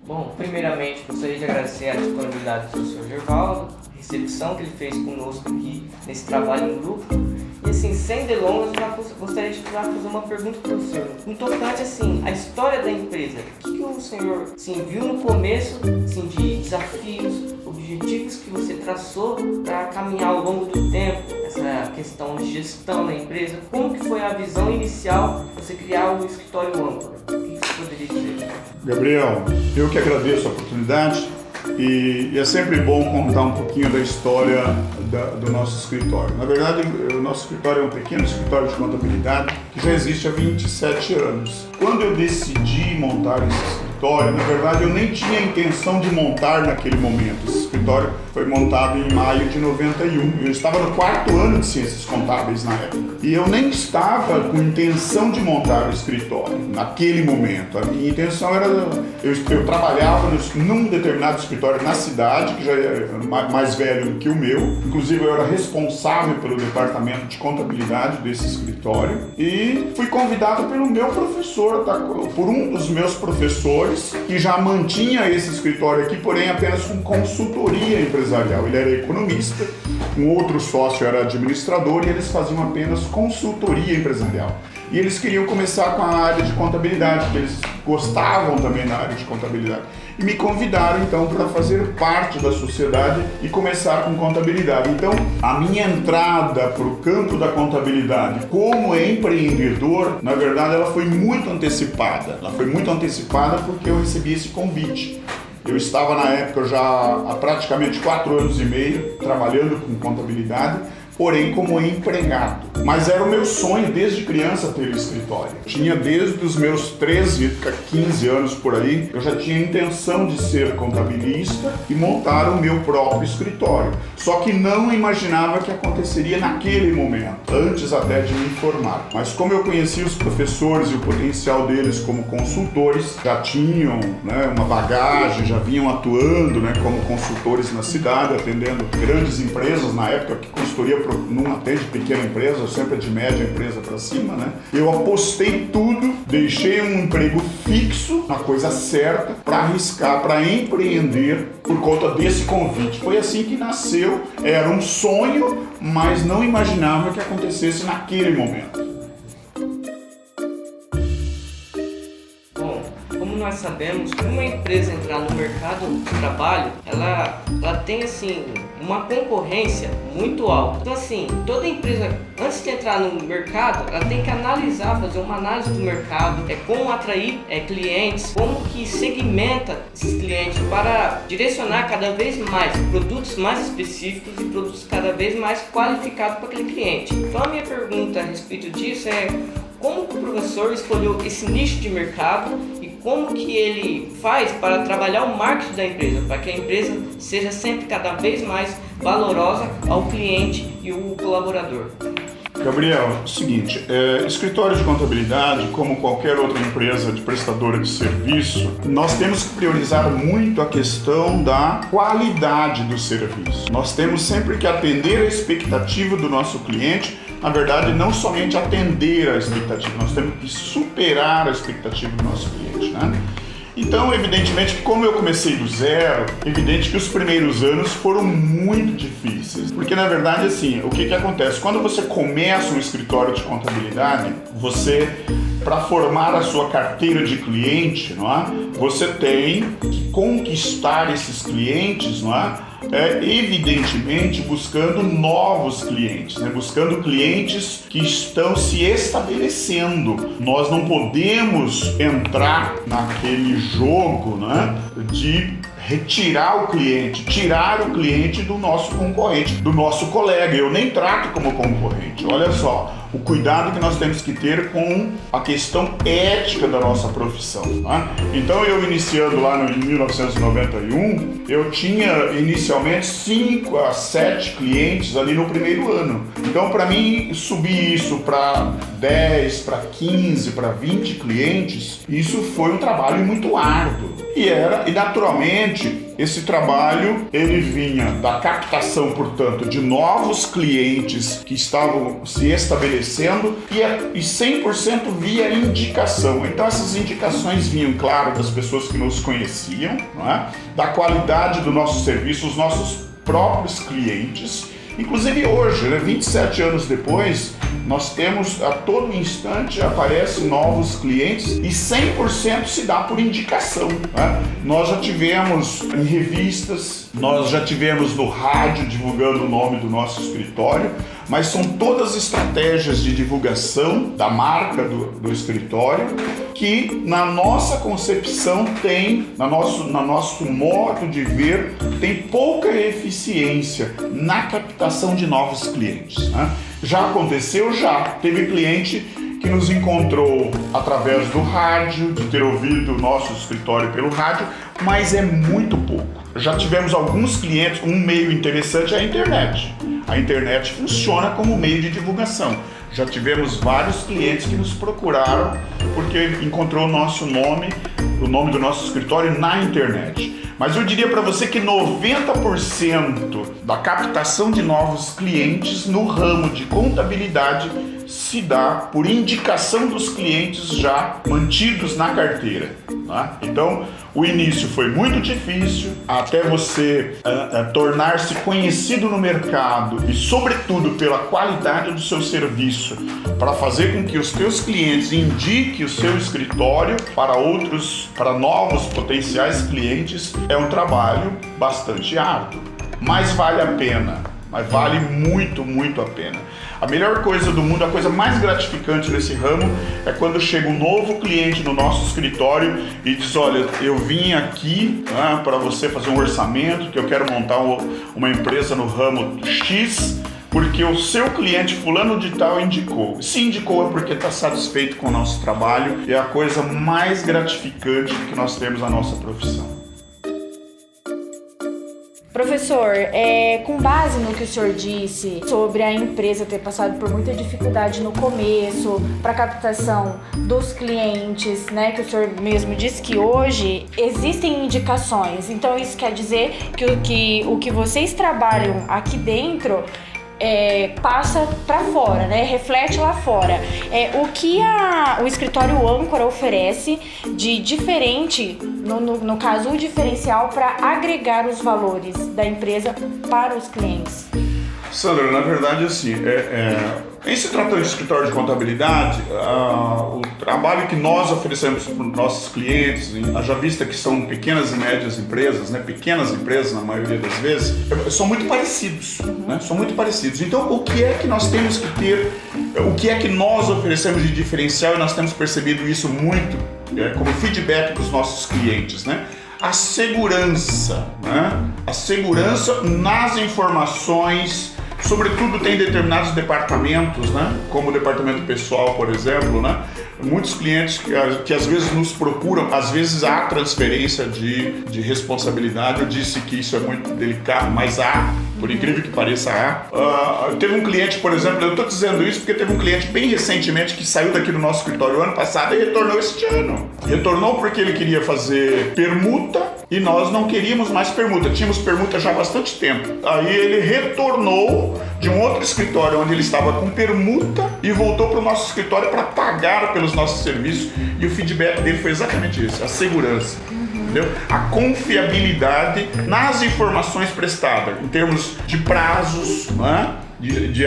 Bom, primeiramente gostaria de agradecer a disponibilidade do Sr. Gervaldo, a recepção que ele fez conosco aqui nesse trabalho em grupo. E assim, sem delongas, eu já gostaria de fazer uma pergunta para o senhor. No tocante, assim, a história da empresa, o que o senhor viu no começo de desafios, objetivos que você traçou para caminhar ao longo do tempo, essa questão de gestão da empresa? Como que foi a visão inicial de você criar o escritório Âncora? O que você poderia dizer? Gabriel, eu que agradeço a oportunidade e é sempre bom contar um pouquinho da história do nosso escritório. Na verdade, o nosso escritório é um pequeno escritório de contabilidade que já existe há 27 anos. Quando eu decidi montar esse escritório, na verdade eu nem tinha a intenção de montar naquele momento. Esse escritório foi montado em maio de 91. Eu estava no 4º ano de Ciências Contábeis na época. E eu nem estava com intenção de montar o escritório naquele momento. A minha intenção era... Eu trabalhava num determinado escritório na cidade, que já era mais velho do que o meu. Inclusive eu era responsável pelo departamento de contabilidade desse escritório. E fui convidado pelo meu professor, por um dos meus professores, que já mantinha esse escritório aqui, porém apenas com consultoria empresarial. Ele era economista, um outro sócio era administrador e eles faziam apenas consultoria empresarial. E eles queriam começar com a área de contabilidade, porque eles gostavam também da área de contabilidade. E me convidaram então para fazer parte da sociedade e começar com contabilidade. Então, a minha entrada para o campo da contabilidade como empreendedor, na verdade, ela foi muito antecipada. Ela foi muito antecipada porque eu recebi esse convite. Eu estava na época já há praticamente 4 anos e meio trabalhando com contabilidade, porém como empregado. Mas era o meu sonho desde criança ter um escritório. Tinha desde os meus 13, 15 anos por aí, eu já tinha a intenção de ser contabilista e montar o meu próprio escritório. Só que não imaginava que aconteceria naquele momento, antes até de me formar. Mas como eu conhecia os professores e o potencial deles como consultores, já tinham uma bagagem, já vinham atuando como consultores na cidade, atendendo grandes empresas na época, que consultoria não atende pequena empresa, sempre de média empresa para cima, Eu apostei tudo, deixei um emprego fixo, na coisa certa, para arriscar, para empreender por conta desse convite. Foi assim que nasceu, era um sonho, mas não imaginava que acontecesse naquele momento. Como nós sabemos, que uma empresa entrar no mercado de trabalho, ela tem uma concorrência muito alta. Então toda empresa, antes de entrar no mercado, ela tem que fazer uma análise do mercado, como atrair clientes, como que segmenta esses clientes para direcionar cada vez mais produtos mais específicos e produtos cada vez mais qualificados para aquele cliente. Então a minha pergunta a respeito disso é: como o professor escolheu esse nicho de mercado e como que ele faz para trabalhar o marketing da empresa, para que a empresa seja sempre cada vez mais valorosa ao cliente e o colaborador? Gabriel, é o seguinte, escritório de contabilidade, como qualquer outra empresa de prestadora de serviço, nós temos que priorizar muito a questão da qualidade do serviço. Nós temos sempre que atender a expectativa do nosso cliente. Na verdade, não somente atender a expectativa, nós temos que superar a expectativa do nosso cliente, Então, evidentemente que como eu comecei do zero, evidente que os primeiros anos foram muito difíceis. Porque, na verdade, o que acontece? Quando você começa um escritório de contabilidade, para formar a sua carteira de cliente, você tem que conquistar esses clientes, evidentemente buscando novos clientes, buscando clientes que estão se estabelecendo. Nós não podemos entrar naquele jogo de retirar o cliente, tirar o cliente do nosso concorrente, do nosso colega. Eu nem trato como concorrente. Olha só, o cuidado que nós temos que ter com a questão ética da nossa profissão. Então eu iniciando lá em 1991, eu tinha inicialmente 5 a 7 clientes ali no primeiro ano. Então para mim subir isso para 10, para 15, para 20 clientes, isso foi um trabalho muito árduo. E naturalmente Esse trabalho, ele vinha da captação, portanto, de novos clientes que estavam se estabelecendo e 100% via indicação. Então essas indicações vinham, claro, das pessoas que nos conheciam, não é? Da qualidade do nosso serviço, os nossos próprios clientes. Inclusive hoje, 27 anos depois, nós temos a todo instante aparecem novos clientes e 100% se dá por indicação, né? Nós já tivemos em revistas, nós já tivemos no rádio divulgando o nome do nosso escritório, mas são todas estratégias de divulgação da marca do escritório que na nossa concepção tem, no nosso modo de ver, tem pouca eficiência na captação de novos clientes, né? Já aconteceu? Já. Teve cliente que nos encontrou através do rádio, de ter ouvido o nosso escritório pelo rádio, mas é muito pouco. Já tivemos alguns clientes, um meio interessante é a internet. A internet funciona como meio de divulgação. Já tivemos vários clientes que nos procuraram porque encontrou o nosso nome, o nome do nosso escritório na internet. Mas eu diria para você que 90% da captação de novos clientes no ramo de contabilidade se dá por indicação dos clientes já mantidos na carteira, né? Então, o início foi muito difícil, até você tornar-se conhecido no mercado e, sobretudo, pela qualidade do seu serviço, para fazer com que os teus clientes indiquem o seu escritório para novos potenciais clientes, é um trabalho bastante árduo, mas vale a pena. Mas vale muito, muito a pena. A melhor coisa do mundo, a coisa mais gratificante nesse ramo é quando chega um novo cliente no nosso escritório e diz: olha, eu vim aqui para você fazer um orçamento, que eu quero montar uma empresa no ramo X, porque o seu cliente fulano de tal indicou. Se indicou é porque está satisfeito com o nosso trabalho e é a coisa mais gratificante que nós temos na nossa profissão. Professor, com base no que o senhor disse sobre a empresa ter passado por muita dificuldade no começo para a captação dos clientes, né, que o senhor mesmo disse que hoje existem indicações, então isso quer dizer que o que vocês trabalham aqui dentro passa para fora, né? Reflete lá fora. O que o escritório âncora oferece de diferente, no caso, o diferencial para agregar os valores da empresa para os clientes? Sandra, na verdade, assim, em se tratando de escritório de contabilidade, o trabalho que nós oferecemos para os nossos clientes, haja vista que são pequenas e médias empresas, né, pequenas empresas na maioria das vezes, são muito parecidos, né, são muito parecidos. Então, o que é que nós temos que ter, o que é que nós oferecemos de diferencial, e nós temos percebido isso muito como feedback dos nossos clientes, né? A segurança, né? A segurança nas informações. Sobretudo tem determinados departamentos, né? Como o departamento pessoal, por exemplo, né? Muitos clientes que às vezes nos procuram, às vezes há transferência de responsabilidade. Eu disse que isso é muito delicado, mas há, por incrível que pareça, há. Teve um cliente, por exemplo, eu estou dizendo isso porque teve um cliente bem recentemente que saiu daqui do nosso escritório ano passado e retornou este ano. Retornou porque ele queria fazer permuta e nós não queríamos mais permuta. Tínhamos permuta já há bastante tempo. Aí ele retornou de um outro escritório onde ele estava com permuta e voltou para o nosso escritório para pagar pelos nossos serviços, e o feedback dele foi exatamente isso: a segurança, entendeu? A confiabilidade nas informações prestadas, em termos de prazos, né? de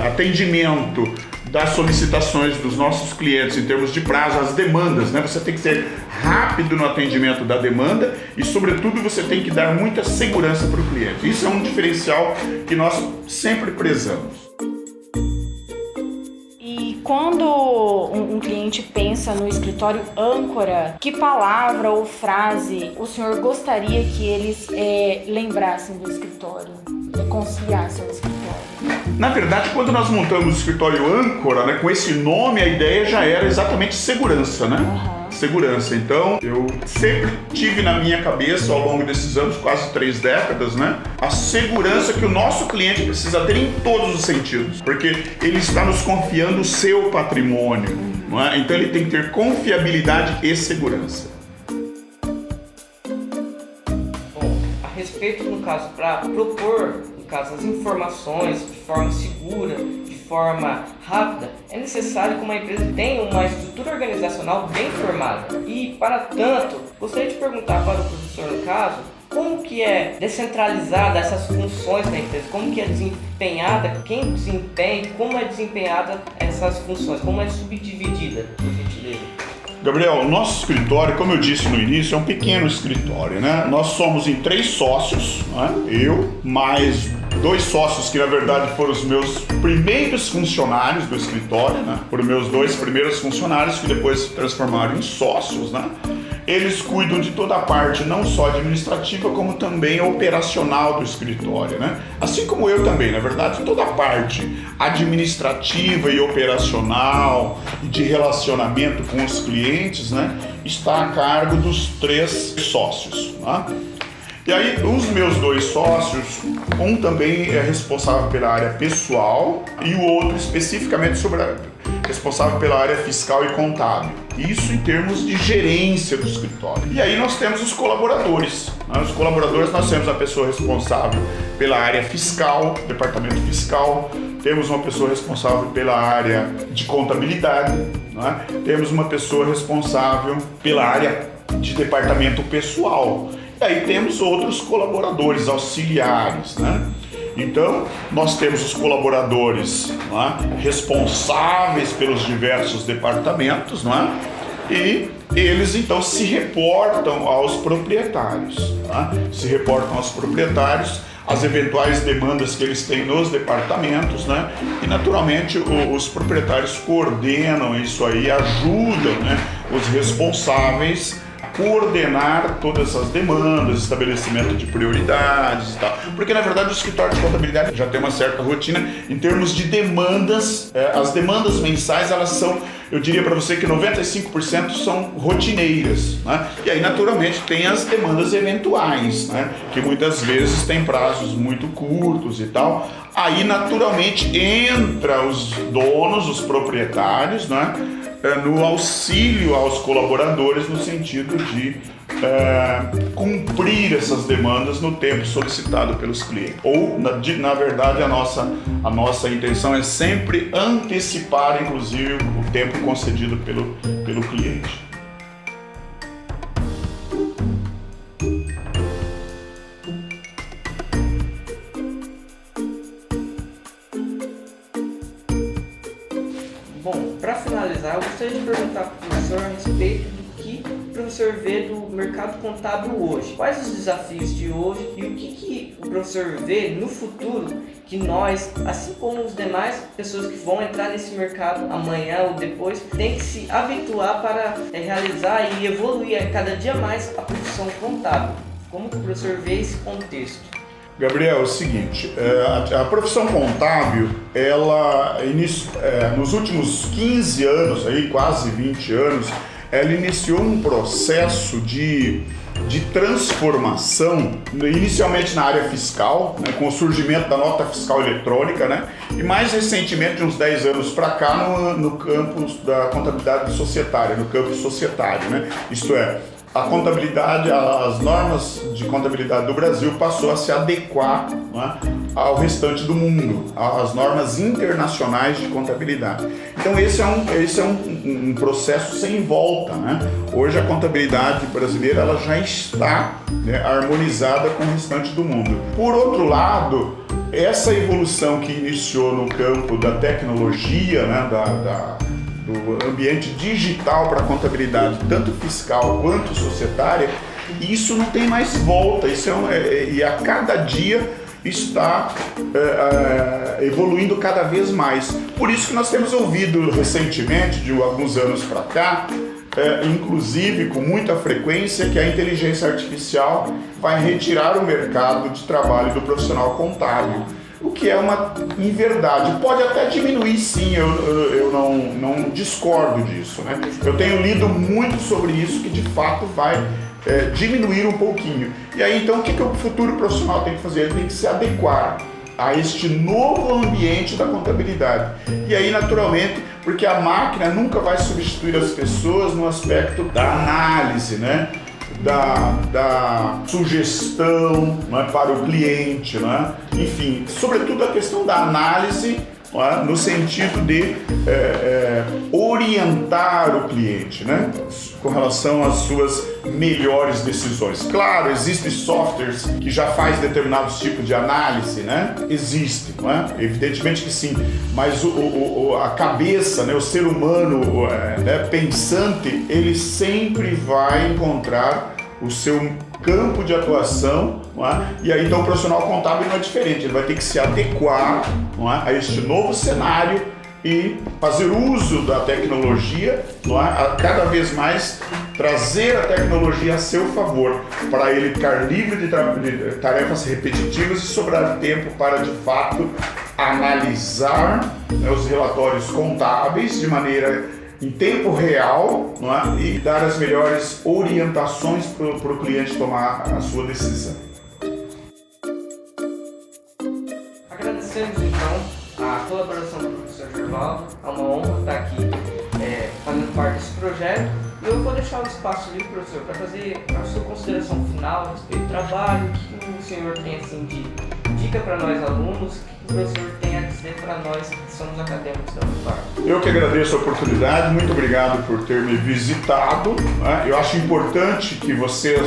atendimento das solicitações dos nossos clientes, em termos de prazo, as demandas, né? Você tem que ser rápido no atendimento da demanda e, sobretudo, você tem que dar muita segurança para o cliente. Isso é um diferencial que nós sempre prezamos. E quando um cliente pensa no escritório âncora, que palavra ou frase o senhor gostaria que eles lembrassem do escritório, conciliassem o escritório? Na verdade, quando nós montamos o escritório âncora, né, com esse nome, a ideia já era exatamente segurança, né? Segurança. Então, eu sempre tive na minha cabeça, ao longo desses anos, quase 3 décadas, né, a segurança que o nosso cliente precisa ter em todos os sentidos, porque ele está nos confiando o seu patrimônio, não é? Então ele tem que ter confiabilidade e segurança. Bom, feito, no caso, para propor, no caso, as informações de forma segura, de forma rápida, é necessário que uma empresa tenha uma estrutura organizacional bem formada. E, para tanto, gostaria de perguntar para o professor, no caso, como que é descentralizada essas funções da empresa? Como que é desempenhada, quem desempenha, como é desempenhada essas funções? Como é subdividida, por gentileza? Gabriel, o nosso escritório, como eu disse no início, é um pequeno escritório, né? Nós somos em 3 sócios, né? Eu, mais 2 sócios que na verdade foram os meus primeiros funcionários do escritório, né? Foram meus 2 primeiros funcionários que depois se transformaram em sócios, né? Eles cuidam de toda a parte, não só administrativa, como também operacional do escritório, né? Assim como eu também, na verdade, toda a parte administrativa e operacional e de relacionamento com os clientes, né, está a cargo dos 3 sócios, né? E aí, os meus 2 sócios, um também é responsável pela área pessoal e o outro especificamente responsável pela área fiscal e contábil. Isso em termos de gerência do escritório. E aí nós temos os colaboradores. Né? Os colaboradores, nós temos a pessoa responsável pela área fiscal, departamento fiscal, temos uma pessoa responsável pela área de contabilidade, né? Temos uma pessoa responsável pela área de departamento pessoal. E aí temos outros colaboradores auxiliares, né? Então, nós temos os colaboradores, né, responsáveis pelos diversos departamentos, né? E eles então se reportam aos proprietários, né? Se reportam aos proprietários as eventuais demandas que eles têm nos departamentos, né? E naturalmente os proprietários coordenam isso aí, ajudam, né, os responsáveis coordenar todas essas demandas, estabelecimento de prioridades e tal. Porque, na verdade, o escritório de contabilidade já tem uma certa rotina em termos de demandas. As demandas mensais, elas são, eu diria para você que 95% são rotineiras, né? E aí, naturalmente, tem as demandas eventuais, né, que muitas vezes têm prazos muito curtos e tal. Aí, naturalmente, entra os donos, os proprietários, né, no auxílio aos colaboradores no sentido de cumprir essas demandas no tempo solicitado pelos clientes. Ou, na verdade, a nossa intenção é sempre antecipar, inclusive, o tempo concedido pelo cliente. Bom, para finalizar, eu gostaria de perguntar para o professor a respeito do que o professor vê do mercado contábil hoje. Quais os desafios de hoje e o que o professor vê no futuro que nós, assim como as demais pessoas que vão entrar nesse mercado amanhã ou depois, tem que se habituar para realizar e evoluir a cada dia mais a profissão contábil. Como que o professor vê esse contexto? Gabriel, é o seguinte, a profissão contábil, ela nos últimos 15 anos, aí, quase 20 anos, ela iniciou um processo de transformação, inicialmente na área fiscal, né, com o surgimento da nota fiscal eletrônica, né, e mais recentemente, de uns 10 anos para cá, no campo da contabilidade societária, no campo societário, né, isto é, a contabilidade, as normas de contabilidade do Brasil passou a se adequar, né, ao restante do mundo, às normas internacionais de contabilidade. Então esse é um processo sem volta, né? Hoje a contabilidade brasileira ela já está, né, harmonizada com o restante do mundo. Por outro lado, essa evolução que iniciou no campo da tecnologia, né, do ambiente digital para a contabilidade, tanto fiscal quanto societária, isso não tem mais volta, e a cada dia está evoluindo cada vez mais. Por isso que nós temos ouvido recentemente, de alguns anos para cá, inclusive com muita frequência, que a inteligência artificial vai retirar o mercado de trabalho do profissional contábil. O que é uma inverdade. Pode até diminuir, sim, eu não discordo disso, né? Eu tenho lido muito sobre isso, que de fato vai diminuir um pouquinho. E aí, então, o que o futuro profissional tem que fazer? Ele tem que se adequar a este novo ambiente da contabilidade. E aí, naturalmente, porque a máquina nunca vai substituir as pessoas no aspecto da análise, né? da sugestão, né, para o cliente, né? Enfim, sobretudo a questão da análise, né, no sentido de orientar o cliente, né, com relação às suas melhores decisões. Claro, existem softwares que já fazem determinados tipos de análise, né? Existe, não é? Evidentemente que sim, mas a cabeça, né, o ser humano né, pensante, ele sempre vai encontrar o seu campo de atuação, não é? E aí então o profissional contábil não é diferente, ele vai ter que se adequar, não é, a este novo cenário e fazer uso da tecnologia, não é? A cada vez mais trazer a tecnologia a seu favor, para ele ficar livre de tarefas repetitivas e sobrar tempo para de fato analisar, né, os relatórios contábeis de maneira em tempo real, não é? E dar as melhores orientações para o cliente tomar a sua decisão. Agradecemos então a colaboração do professor Gervaldo, é uma honra estar aqui fazendo parte desse projeto, e eu vou deixar o espaço livre, professor, para fazer a sua consideração final a respeito do trabalho, o que o senhor tem assim de dica para nós alunos, o que o professor tem a dizer para nós que somos acadêmicos da UFAR. Eu que agradeço a oportunidade, muito obrigado por ter me visitado, né? Eu acho importante que vocês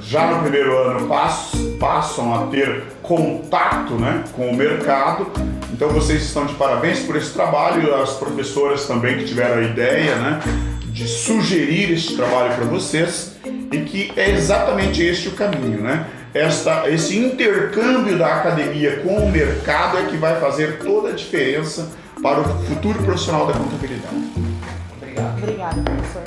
já no primeiro ano passam a ter contato, né, com o mercado. Então vocês estão de parabéns por esse trabalho, as professoras também que tiveram a ideia, né, de sugerir este trabalho para vocês, e que é exatamente este o caminho, né? Esse intercâmbio da academia com o mercado é que vai fazer toda a diferença para o futuro profissional da contabilidade. Obrigado. Obrigada, professor.